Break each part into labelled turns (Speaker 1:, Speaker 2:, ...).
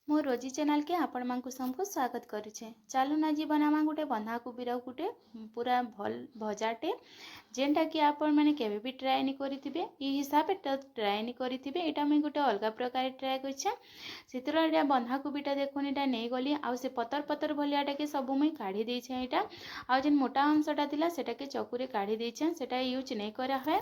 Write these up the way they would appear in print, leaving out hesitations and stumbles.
Speaker 1: मो रोजी चैनल के आपण मानकु सबको स्वागत करुचे। चलो ना जी बनामा गोटे बंधाकोबी गोटे पूरा भल भजाटे जेनटा कि आपण मैंने केवे भी ट्राए नहीं करिथिबे ई हिसाब से ट्राए नहीं करिथिबे। एटा मैं गोटे अलग प्रकार ट्राए करछे। सेतरा एटा बंधाकोबीटा देखुन एटा नहीं गली आ से पतर पतर भलियाटा के सब मुई काढ़ी देछे। एटा आ जेन मोटा अंशटा थिला सेटा के चकुरे काढ़ी देछे। सेटा यूज नहीं करा है।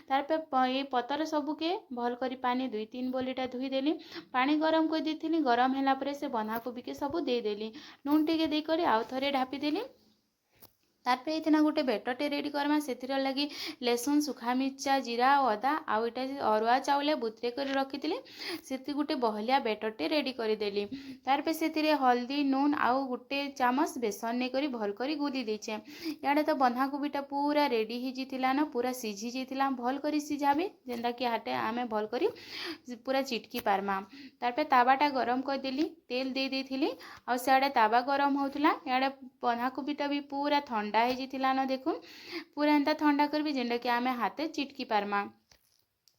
Speaker 1: तार पे ये पतर सबू के भल करी पानी 2-3 बोलीटा धुई देली। पानी गरम कर देथिली। गरम होला परे से बंधाकोबी के सब देदेली। नून टिके दे करी आउ थरे ढापी देली। तारपर इतना गोटे बेटरटे रेडी करमा से लगी लहसुन सुखा मिर्चा जीरा अदा आउ इटा अरुआ चाउल बुतरे कर रखी से गोटे बहलिया बेटरटे रेडी करदेली। तारपर से हल्दी नून आउ गोटे चामच बेसन नहीं करी भल करी गुली देचे। इे तो बंधाकोबीटा पूरा रेडी होता न पूरा सीझी जाता भल कर सीझाबी जेनटा कि हाटे आमे भल करी पूरा चिटकी पारमा। तारपर तावाटा गरम करदेली तेल दे देथिली आ सियाड़े तावा गरम होउथला। इे बंधाकोबीटा भी पूरा ठंडा हो जाता न देखुन पूरा एंता ठंडा करबी जेनटा कि आमे हाथे चिटकी पारमा।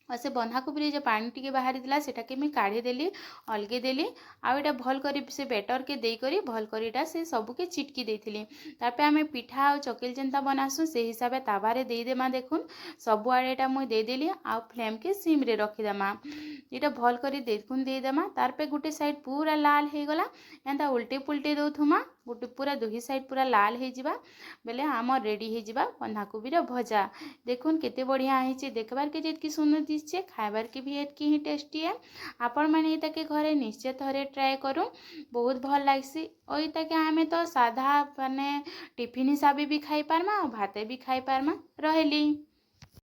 Speaker 1: और से बंधाकोबी जो पानी टिके बाहरी सेटा के मैं काढ़ी देली अलगे देली आउ एटा भल करी से बेटर के दे करी भल करीटा से सबू के चिटकी देथिली। तारपे आमे पिठा आ चकिल जेनता बनासु से हिसाब से तावारे दे देमा देखुन सबु आड़े एटा मुई दे देली आ फ्लेम के सिम रे रखीदेमा। एटा भल करी देखुन दे देमा। तारपे गुटे साइड पूरा लाल हो गला एंता उल्टे पुल्टे दउथुमा गोटे पूरा दुही साइड पूरा लाल हो जिबा बेले आम रेडी हो जिबा बंधाकोबीर भजा। देखुन केते बढ़िया होइछे देखबार के जेतकी सुंदर दिसछे खाइबार के भी एतकी ही टेस्टी है। आपण माने इताके घरे निश्चय थरे ट्राए करू बहुत भल लागसी। और इताके आमे तो साधा माने टिफिन हिसाब भी खाई पारमा और भाते भी खाई पारमा। रहेली।